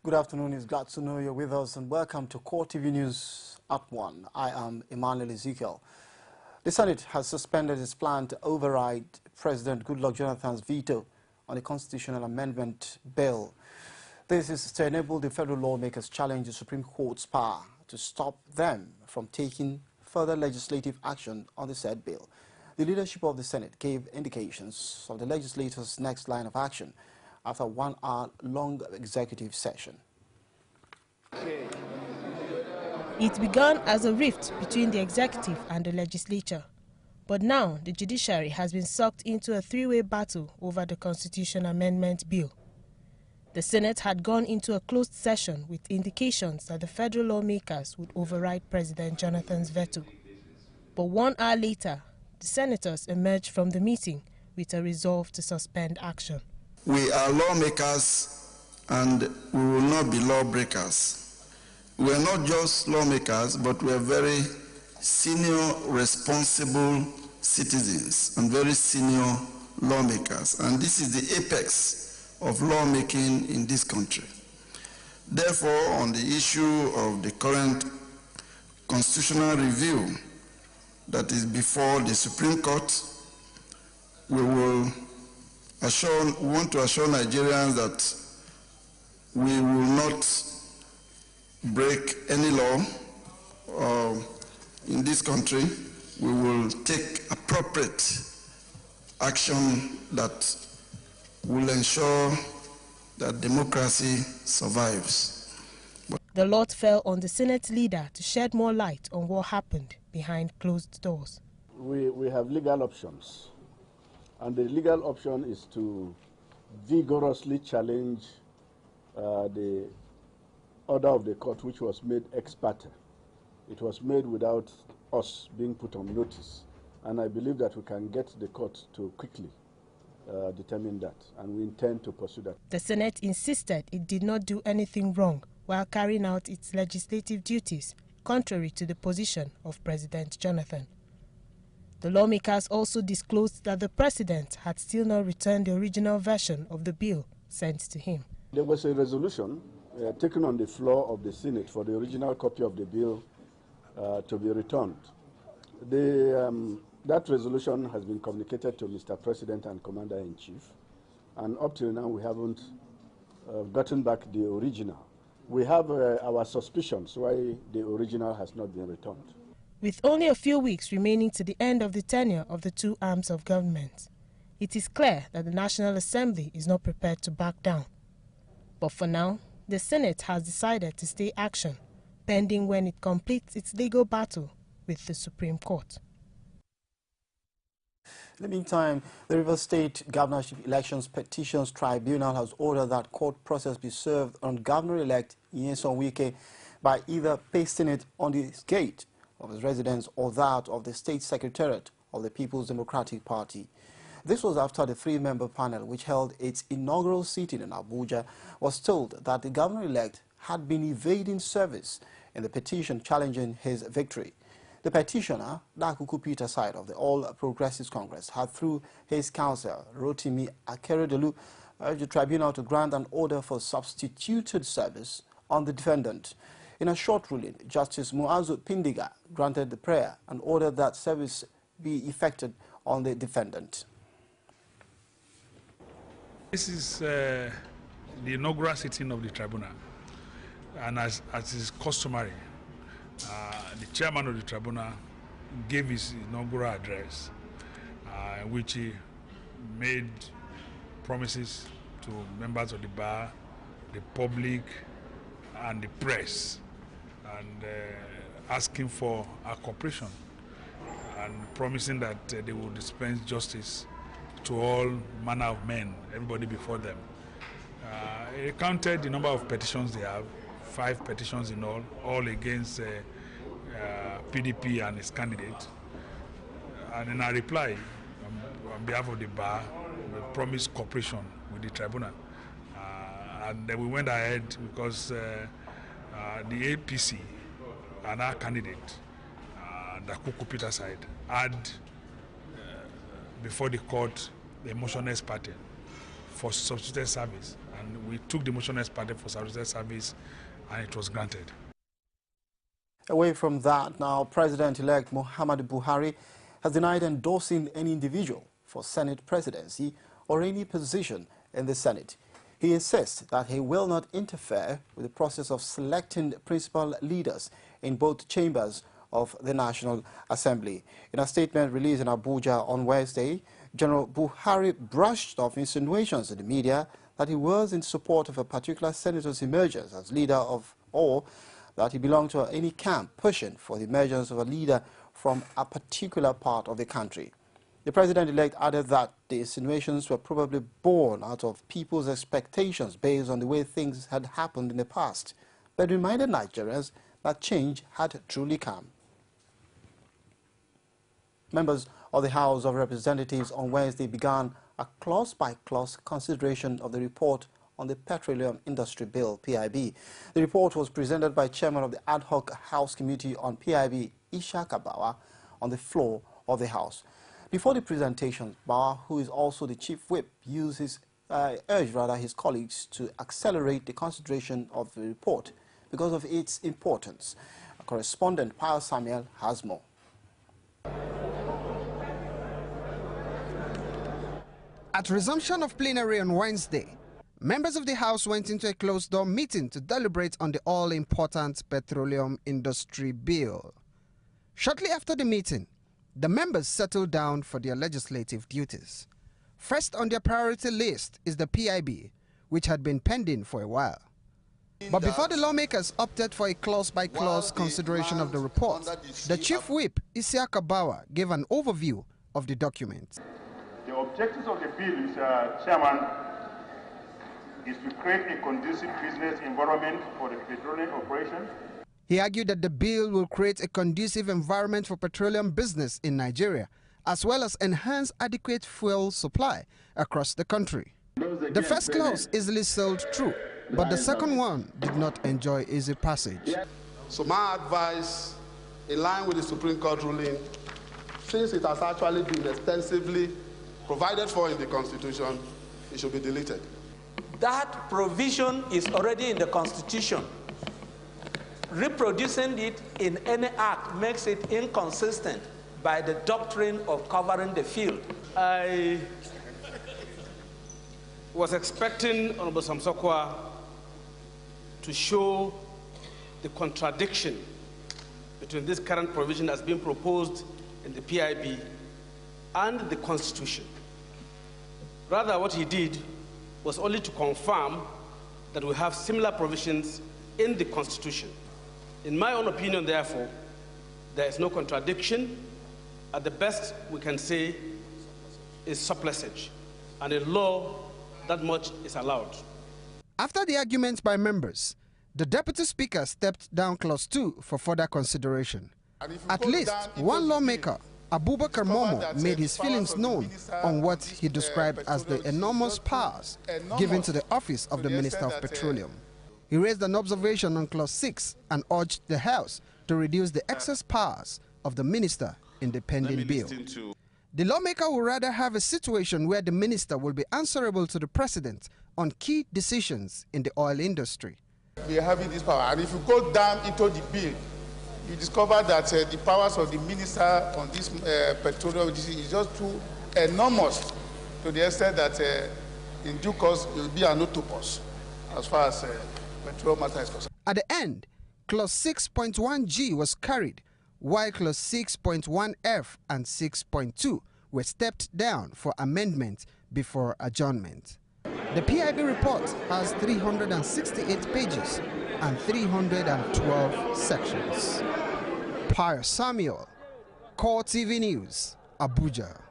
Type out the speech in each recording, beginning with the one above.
Good afternoon. It's glad to know you're with us and welcome to CoreTV News at 1. I am Emmanuel Ezekiel. The Senate has suspended its plan to override President Goodluck Jonathan's veto on the constitutional amendment bill. This is to enable the federal lawmakers challenge the Supreme Court's power to stop them from taking further legislative action on the said bill. The leadership of the Senate gave indications of the legislators' next line of action after a 1-hour-long executive session. It began as a rift between the executive and the legislature, but now the judiciary has been sucked into a three-way battle over the Constitution Amendment Bill. The Senate had gone into a closed session with indications that the federal lawmakers would override President Jonathan's veto. But 1 hour later, the senators emerged from the meeting with a resolve to suspend action. We are lawmakers and we will not be lawbreakers. We are not just lawmakers, but we are very senior, responsible citizens and very senior lawmakers. And this is the apex of lawmaking in this country. Therefore, on the issue of the current constitutional review that is before the Supreme Court, we want to assure Nigerians that we will not break any law in this country. We will take appropriate action that will ensure that democracy survives. The lot fell on the Senate leader to shed more light on what happened behind closed doors. We have legal options. And the legal option is to vigorously challenge the order of the court, which was made ex parte. It was made without us being put on notice. And I believe that we can get the court to quickly determine that. And we intend to pursue that. The Senate insisted it did not do anything wrong while carrying out its legislative duties, contrary to the position of President Jonathan. The lawmakers also disclosed that the president had still not returned the original version of the bill sent to him. There was a resolution taken on the floor of the Senate for the original copy of the bill to be returned. That resolution has been communicated to Mr. President and Commander-in-Chief, and up till now we haven't gotten back the original. We have our suspicions why the original has not been returned. With only a few weeks remaining to the end of the tenure of the two arms of government, it is clear that the National Assembly is not prepared to back down. But for now, the Senate has decided to stay action, pending when it completes its legal battle with the Supreme Court. In the meantime, the Rivers State Governorship Elections Petitions Tribunal has ordered that court process be served on Governor-elect Nyesom Wike by either pasting it on the gate of his residence or that of the State Secretariat of the People's Democratic Party. This was after the three-member panel, which held its inaugural sitting in Abuja, was told that the governor-elect had been evading service in the petition challenging his victory. The petitioner, Dakuku Peter side of the All Progressives Congress, had through his counsel, Rotimi Akeredolu, urged the tribunal to grant an order for substituted service on the defendant. In a short ruling, Justice Muazu Pindiga granted the prayer and ordered that service be effected on the defendant. This is the inaugural sitting of the tribunal, and as is customary, the chairman of the tribunal gave his inaugural address, in which he made promises to members of the bar, the public, and the press, and asking for our cooperation and promising that they will dispense justice to all manner of men, everybody before them. He counted the number of petitions they have, 5 petitions in all against PDP and its candidate. And in our reply, on behalf of the bar, we promised cooperation with the tribunal. And then we went ahead because the APC and our candidate, Dakuku Peter side, had before the court the motionless party for substituted service, And we took the motion as part for service, and it was granted. Away from that, now President-elect Muhammadu Buhari has denied endorsing any individual for Senate presidency or any position in the Senate. He insists that he will not interfere with the process of selecting principal leaders in both chambers of the National Assembly. In a statement released in Abuja on Wednesday, General Buhari brushed off insinuations in the media that he was in support of a particular senator's emergence as leader of, or that he belonged to any camp pushing for the emergence of a leader from a particular part of the country. The president-elect added that the insinuations were probably born out of people's expectations based on the way things had happened in the past, but reminded Nigerians that change had truly come. Members of the House of Representatives on Wednesday began a clause-by-clause consideration of the report on the Petroleum Industry Bill, PIB. The report was presented by Chairman of the Ad Hoc House Committee on PIB, Ishaq Bawa, on the floor of the House. Before the presentation, Bawa, who is also the Chief Whip, urged his colleagues to accelerate the consideration of the report because of its importance. Our correspondent, Pius Samuel, has more. At resumption of plenary on Wednesday, members of the House went into a closed-door meeting to deliberate on the all-important Petroleum Industry Bill. Shortly after the meeting, the members settled down for their legislative duties. First on their priority list is the PIB, which had been pending for a while. But before the lawmakers opted for a clause-by-clause consideration of the report, the Chief Whip, Ishaq Bawa, gave an overview of the document. The objectives of the bill, Mr. Chairman, is to create a conducive business environment for the petroleum operation. He argued that the bill will create a conducive environment for petroleum business in Nigeria, as well as enhance adequate fuel supply across the country. The first clause easily sailed through, but the second one did not enjoy easy passage. So my advice, in line with the Supreme Court ruling, since it has actually been extensively provided for in the Constitution, it should be deleted. That provision is already in the Constitution. Reproducing it in any act makes it inconsistent by the doctrine of covering the field. I was expecting Honorable Samsokwa to show the contradiction between this current provision as being proposed in the PIB and the Constitution. Rather, what he did was only to confirm that we have similar provisions in the Constitution. In my own opinion, therefore, there is no contradiction. At the best, we can say is surplusage, and in law, that much is allowed. After the arguments by members, the Deputy Speaker stepped down Clause 2 for further consideration. At least one lawmaker, Abubakar Momo, made his feelings known on what he described as the enormous powers given to the office of the Minister of Petroleum. He raised an observation on Clause 6 and urged the House to reduce the excess powers of the minister in the pending bill. The lawmaker would rather have a situation where the minister will be answerable to the president on key decisions in the oil industry. We are having this power, and if you go down into the bill, you discover that the powers of the minister on this petroleum is just too enormous, to the extent that in due course it will be an octopus as far as petroleum matter is concerned. At the end, Clause 6.1G was carried, while Clause 6.1F and 6.2 were stepped down for amendment before adjournment. The PIB report has 368 pages and 312 sections. Pius Samuel, CoreTV News, Abuja.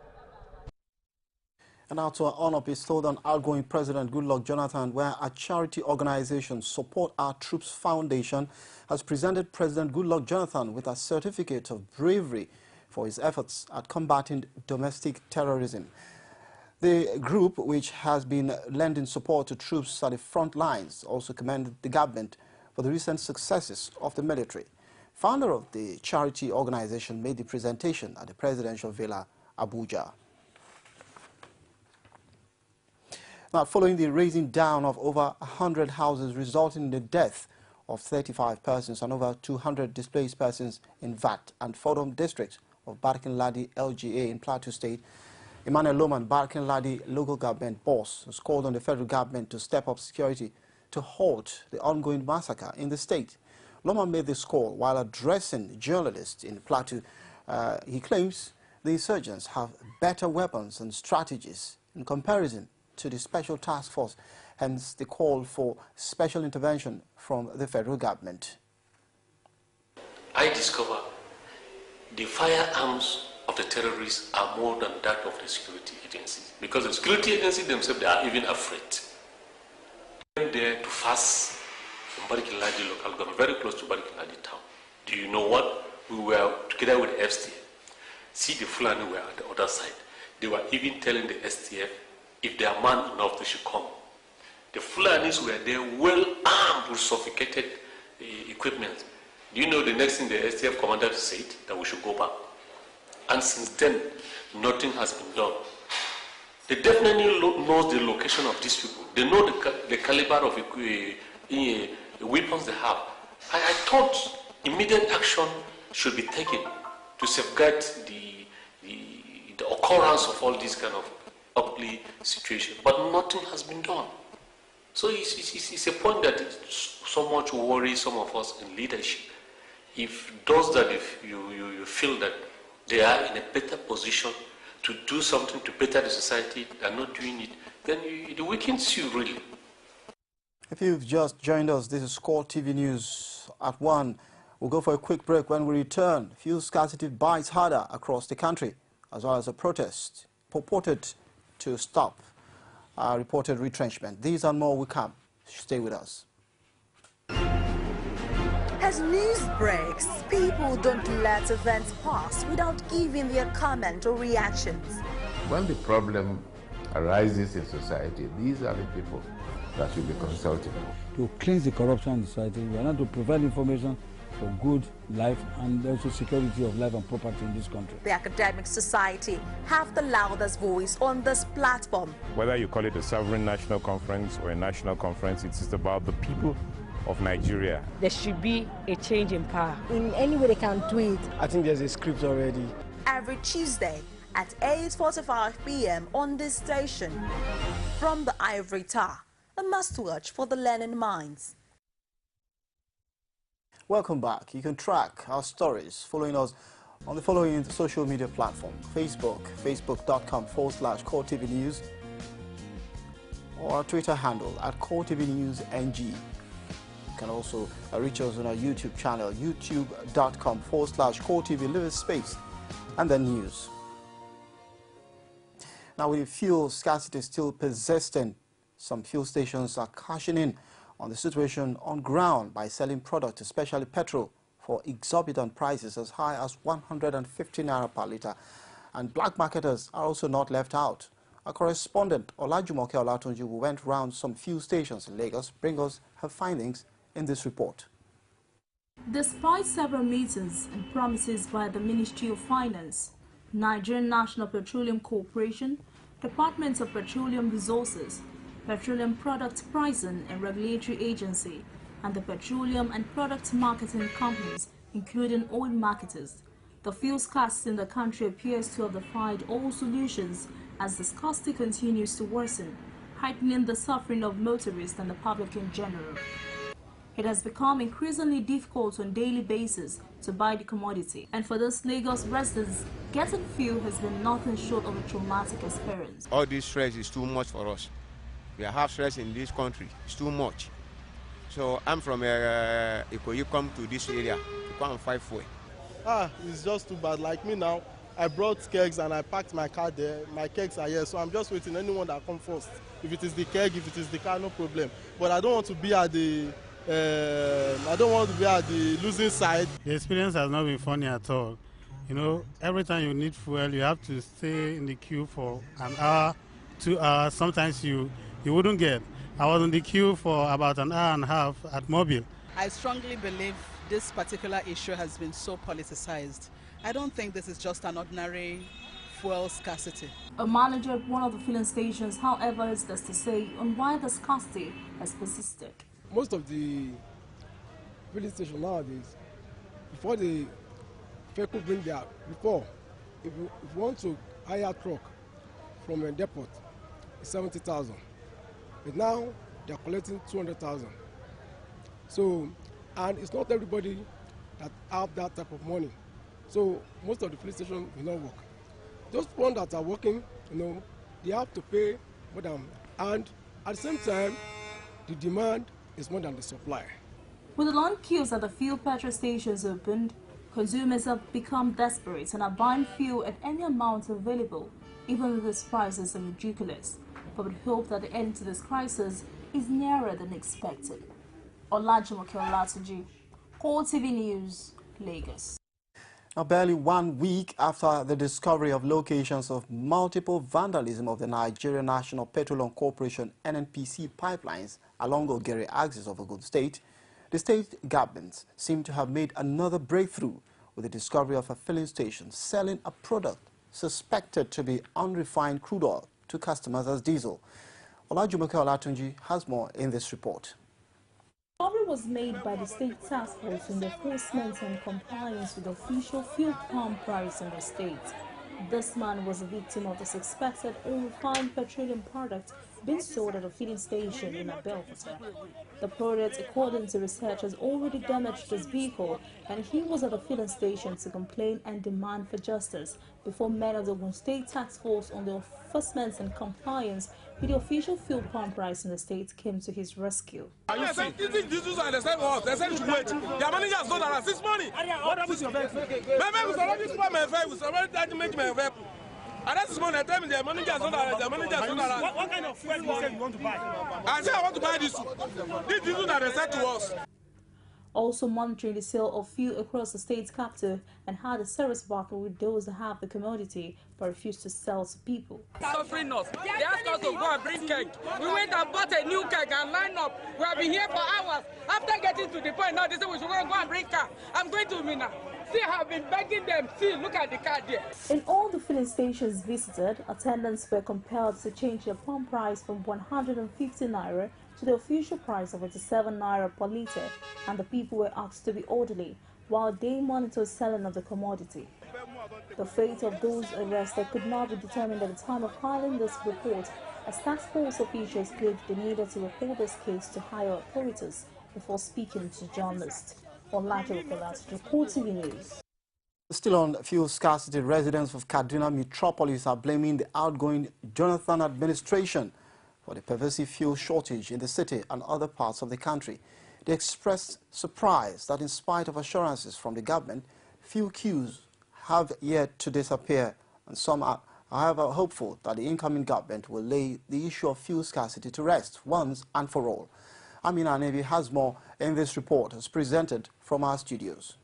And now to an honor bestowed on outgoing President Goodluck Jonathan, where a charity organization, Support Our Troops Foundation, has presented President Goodluck Jonathan with a certificate of bravery for his efforts at combating domestic terrorism. The group, which has been lending support to troops at the front lines, also commended the government for the recent successes of the military. Founder of the charity organization made the presentation at the Presidential Villa, Abuja. Now, following the razing down of over 100 houses resulting in the death of 35 persons and over 200 displaced persons in VAT and Fodom districts of Barkin-Ladi LGA in Plateau State, Emmanuel Loman, Barkin-Ladi local government boss, has called on the federal government to step up security to halt the ongoing massacre in the state. Loman made this call while addressing journalists in Plateau. He claims the insurgents have better weapons and strategies in comparison to the Special Task Force, hence the call for special intervention from the federal government. I discover the firearms of the terrorists are more than that of the security agencies, because the security agencies themselves, they are even afraid. They went there to fast from Barkin-Ladi local government, very close to Barkin-Ladi town. Do you know what? We were together with the STF. See, the Fulani were at the other side. They were even telling the STF, if they are man enough, they should come. The Fulanis were there, well armed with sophisticated equipment. Do you know the next thing the STF commander said? That we should go back. And since then, nothing has been done. They definitely know the location of these people. They know the caliber of weapons they have. I thought immediate action should be taken to safeguard the occurrence of all these kind of ugly situations. But nothing has been done. So it's a point that so much worries some of us in leadership. If those that if you feel that they are in a better position to do something to better the society and not doing it, then it weakens you really. If you've just joined us, this is CoreTV News at 1. We'll go for a quick break. When we return, fuel scarcity bites harder across the country, as well as a protest purported to stop reported retrenchment. These and more will come. Stay with us. As news breaks, people don't let events pass without giving their comment or reactions. When the problem arises in society, these are the people that will be consulted. To cleanse the corruption in society, we are not to provide information for good life and also security of life and property in this country. The academic society have the loudest voice on this platform. Whether you call it a sovereign national conference or a national conference, it's about the people of Nigeria. There should be a change in power. In any way they can do it. I think there's a script already. Every Tuesday at 8:45 p.m. on this station. From the Ivory Tower, a must-watch for the learning minds. Welcome back. You can track our stories following us on the following social media platform: Facebook, facebook.com/CoreTV News, or our Twitter handle at CoreTV News NG. You can also reach us on our YouTube channel, youtube.com/CoreTV, leave a space, and then news. Now, with fuel scarcity still persisting, some fuel stations are cashing in on the situation on ground by selling product, especially petrol, for exorbitant prices as high as 150 naira per litre. And black marketers are also not left out. Our correspondent Olajumoke Olatunji, who went round some fuel stations in Lagos, brings us her findings in this report. Despite several meetings and promises by the Ministry of Finance, Nigerian National Petroleum Corporation, Department of Petroleum Resources, Petroleum Product Pricing and Regulatory Agency, and the petroleum and product marketing companies, including oil marketers, the fuel scarcity in the country appears to have defied all solutions as the scarcity continues to worsen, heightening the suffering of motorists and the public in general. It has become increasingly difficult on a daily basis to buy the commodity, and for those Lagos residents, getting fuel has been nothing short of a traumatic experience. All this stress is too much for us. We have stress in this country. It's too much. So I'm from you come to this area to come and fight for it. It's just too bad. Like me now, I brought kegs and I parked my car there. My kegs are here, so I'm just waiting anyone that comes first. If it is the keg, if it is the car, no problem. But I don't want to be at the losing side. The experience has not been funny at all. You know, every time you need fuel, you have to stay in the queue for an hour, 2 hours. Sometimes you wouldn't get. I was in the queue for about an hour and a half at Mobile. I strongly believe this particular issue has been so politicized. I don't think this is just an ordinary fuel scarcity. A manager at one of the filling stations, however, has this to say on why the scarcity has persisted. Most of the filling stations nowadays, before the vehicle bring their, if you want to hire a truck from a depot, it's 70,000. But now they're collecting 200,000. So, and it's not everybody that have that type of money. So most of the filling stations will not work. Those ones that are working, they have to pay more than, and at the same time, the demand is more than the supply. With the long queues at the fuel petrol stations opened, consumers have become desperate and are buying fuel at any amount available, even though these prices are ridiculous. But we hope that the end to this crisis is nearer than expected. Olajumoke Olatunji, CoreTV News, Lagos. Now, barely 1 week after the discovery of locations of multiple vandalism of the Nigerian National Petroleum Corporation (NNPC) pipelines along the Ogere axis of Ogun State, the state governments seem to have made another breakthrough with the discovery of a filling station selling a product suspected to be unrefined crude oil to customers as diesel. Olajumoke Olatunji has more in this report. The discovery was made by the State Task Force in enforcement and compliance with the official fuel pump price in the state. This man was a victim of the suspected unrefined petroleum product being sold at a filling station in Abeokuta. The product, according to research, has already damaged his vehicle, and he was at a filling station to complain and demand for justice before men of the Ogun State Task Force on the enforcement and compliance with the official fuel pump price in the state came to his rescue. Are you saying this is and they said what? They said you should wait. Their manager has told us 6 money. What happens to your vehicle? My vehicle is already spoiled. My vehicle is already damaged. My vehicle. And that's this morning, I tell me their manager has told us. Their manager has told us. What kind of fuel you say you want to buy? I said I want to buy this. This is that they said to us. Also monitoring the sale of fuel across the state's capital and had a serious battle with those that have the commodity but refuse to sell to people. Suffering us. They asked us to go and bring keg. We went and bought a new keg and lined up. We have been here for hours. After getting to the point, now they say we should go and bring car. I'm going to Mina. See, I've been begging them. See, look at the car there. In all the filling stations visited, attendants were compelled to change their pump price from 150 naira to the official price of 87 naira per litre, and the people were asked to be orderly while they monitored selling of the commodity. The fate of those arrested could not be determined at the time of filing this report, as task force officials claimed they needed to report this case to higher authorities before speaking to journalists. Olajumoke Olatunji, CoreTV News. Still on fuel scarcity, residents of Kaduna Metropolis are blaming the outgoing Jonathan administration for the pervasive fuel shortage in the city and other parts of the country. They expressed surprise that in spite of assurances from the government, fuel queues have yet to disappear, and some are, however, hopeful that the incoming government will lay the issue of fuel scarcity to rest once and for all. Amina Nevi has more in this report as presented from our studios.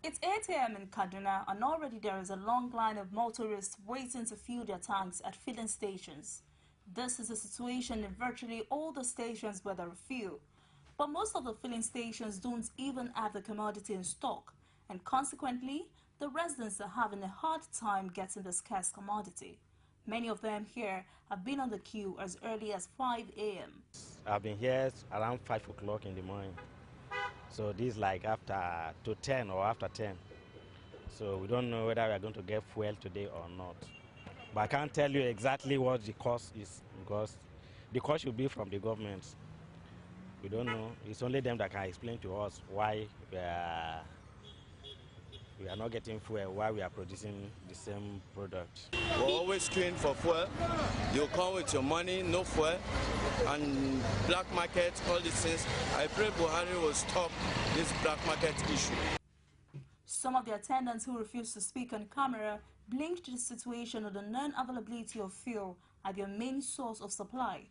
It's 8 a.m. in Kaduna, and already there is a long line of motorists waiting to fill their tanks at filling stations. This is a situation in virtually all the stations where there are fuel. But most of the filling stations don't even have the commodity in stock, and consequently, the residents are having a hard time getting the scarce commodity. Many of them here have been on the queue as early as 5 a.m. I've been here around 5 o'clock in the morning. So this is like after 10 or after 10. So we don't know whether we are going to get fuel today or not. But I can't tell you exactly what the cost is, because the cost should be from the government. We don't know. It's only them that can explain to us why we are not getting fuel, why we are producing the same product. We're always queuing for fuel. You come with your money, no fuel, and black market, all these things. I pray Buhari will stop this black market issue. Some of the attendants who refused to speak on camera blamed the situation of the non-availability of fuel as their main source of supply.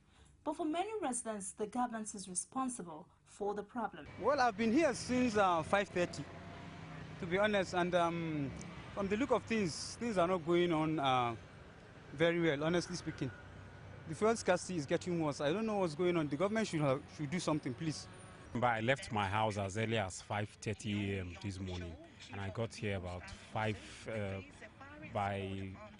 But for many residents, the government is responsible for the problem. Well, I've been here since 5:30, to be honest, and from the look of things, things are not going on very well, honestly speaking. The fuel scarcity is getting worse. I don't know what's going on. The government should do something, please. I left my house as early as 5:30 a.m. this morning, and I got here about by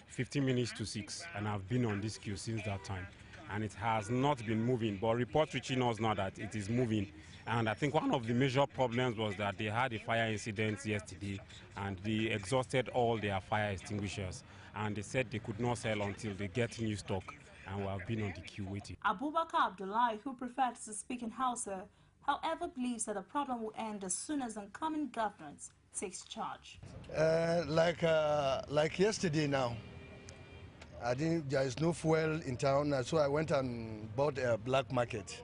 15 minutes to 6, and I've been on this queue since that time. And it has not been moving, but reports reaching us now that it is moving. And I think one of the major problems was that they had a fire incident yesterday, and they exhausted all their fire extinguishers. And they said they could not sell until they get new stock, and we have been on the queue waiting. Abubakar Abdullahi, who prefers to speak in Hausa, however, believes that the problem will end as soon as incoming government takes charge. Like yesterday now, I think there is no fuel in town, so I went and bought a black market.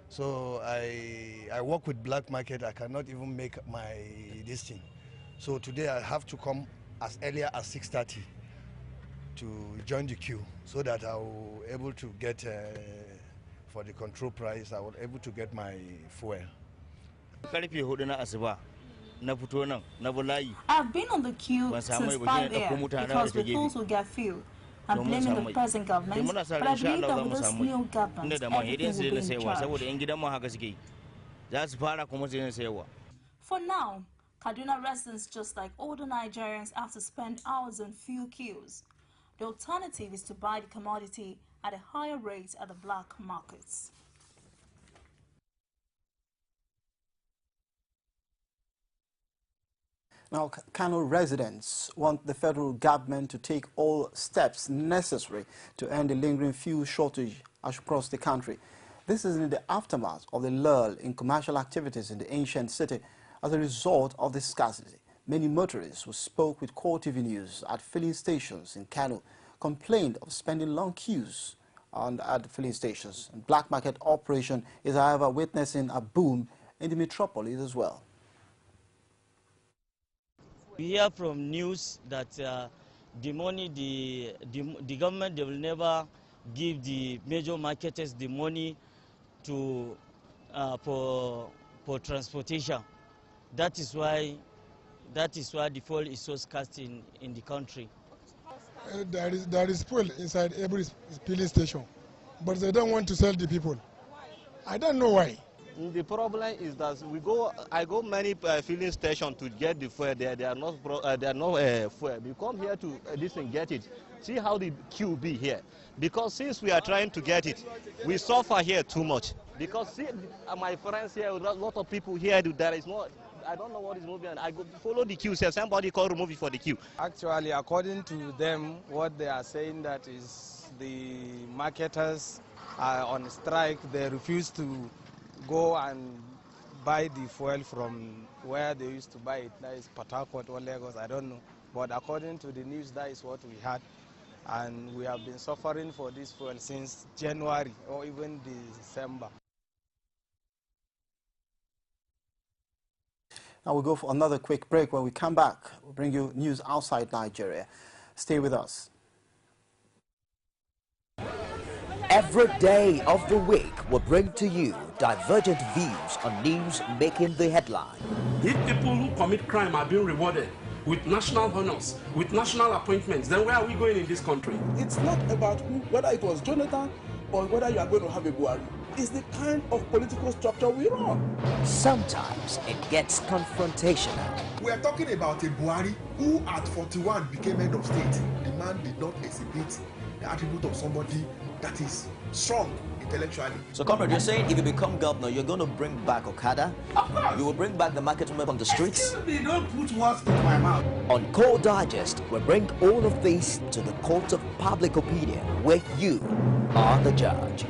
So I work with black market. I cannot even make my this thing. So today I have to come as earlier as 6:30 to join the queue, so that I will able to get for the control price. I will able to get my fuel. I've been on the queue since 5 a.m. because we thought we'll get fuel. I'm blaming the present government, but I believe that with this new government, everything will be in charge. For now, Kaduna residents, just like older Nigerians, have to spend hours in fuel queues. The alternative is to buy the commodity at a higher rate at the black markets. Now, Kano residents want the federal government to take all steps necessary to end the lingering fuel shortage across the country. This is in the aftermath of the lull in commercial activities in the ancient city as a result of the scarcity. Many motorists who spoke with CoreTV News at filling stations in Kano complained of spending long queues at the filling stations. And black market operation is, however, witnessing a boom in the metropolis as well. We hear from news that the money, the government, they will never give the major marketers the money to for transportation. That is why the fuel is so scarce in the country. There is fuel inside every filling station, but they don't want to sell the people. I don't know why. The problem is that I go many filling stations to get the fuel. They are not fuel. We come here to this and get it. See how the queue be here. Because since we are trying to get it, we suffer here too much. Because see, my friends here, a lot of people here, there is no, I don't know what is moving. I go follow the queue. Say somebody call remove it for the queue. Actually, according to them, what they are saying that is the marketers are on strike. They refuse to go and buy the fuel from where they used to buy it. That is Port Harcourt or Lagos, I don't know. But according to the news, that is what we had. And we have been suffering for this fuel since January or even December. Now we'll go for another quick break. When we come back, we'll bring you news outside Nigeria. Stay with us. Every day of the week will bring to you divergent views on news making the headline. If people who commit crime are being rewarded with national honors, with national appointments, then where are we going in this country? It's not about whether it was Jonathan or whether you are going to have a Buhari. It's the kind of political structure we run. Sometimes it gets confrontational. We are talking about a Buhari who at 41 became head of state. The man did not exhibit the attribute of somebody that is strong intellectually. So, comrade, you're saying if you become governor, you're going to bring back Okada? Of course. You will bring back the market women on the streets? Excuse me, don't put words in my mouth. On Core Digest, we bring all of this to the court of public opinion, where you are the judge.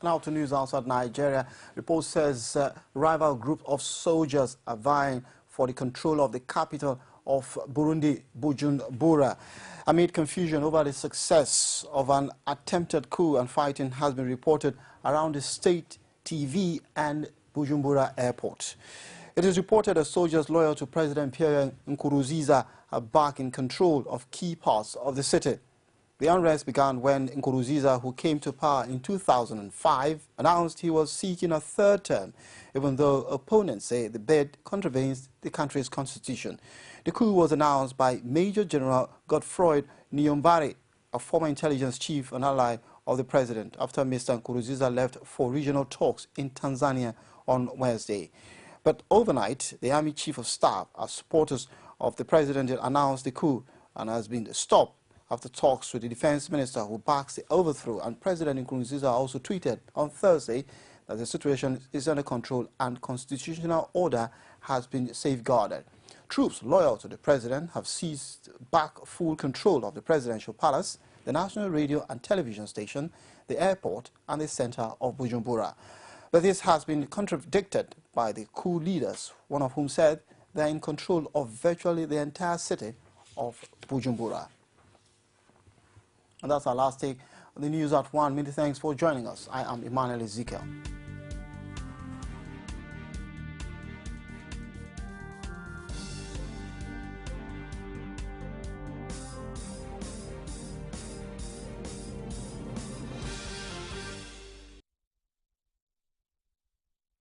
Now to news outside Nigeria. Report says rival group of soldiers are vying for the control of the capital of Burundi, Bujumbura. Amid confusion over the success of an attempted coup, and fighting has been reported around the state TV and Bujumbura airport. It is reported that soldiers loyal to President Pierre Nkurunziza are back in control of key parts of the city. The unrest began when Nkurunziza, who came to power in 2005, announced he was seeking a third term, even though opponents say the bid contravenes the country's constitution. The coup was announced by Major General Godfroy Niyombare, a former intelligence chief and ally of the president, after Mr. Nkurunziza left for regional talks in Tanzania on Wednesday. But overnight, the Army Chief of Staff, as supporters of the president, announced the coup and has been stopped after talks with the defense minister who backs the overthrow. And President Nkurunziza also tweeted on Thursday that the situation is under control and constitutional order has been safeguarded. Troops loyal to the president have seized back full control of the presidential palace, the national radio and television station, the airport and the center of Bujumbura. But this has been contradicted by the coup leaders, one of whom said they are in control of virtually the entire city of Bujumbura. And that's our last take on the news at 1. Many thanks for joining us. I am Emmanuel Ezekiel.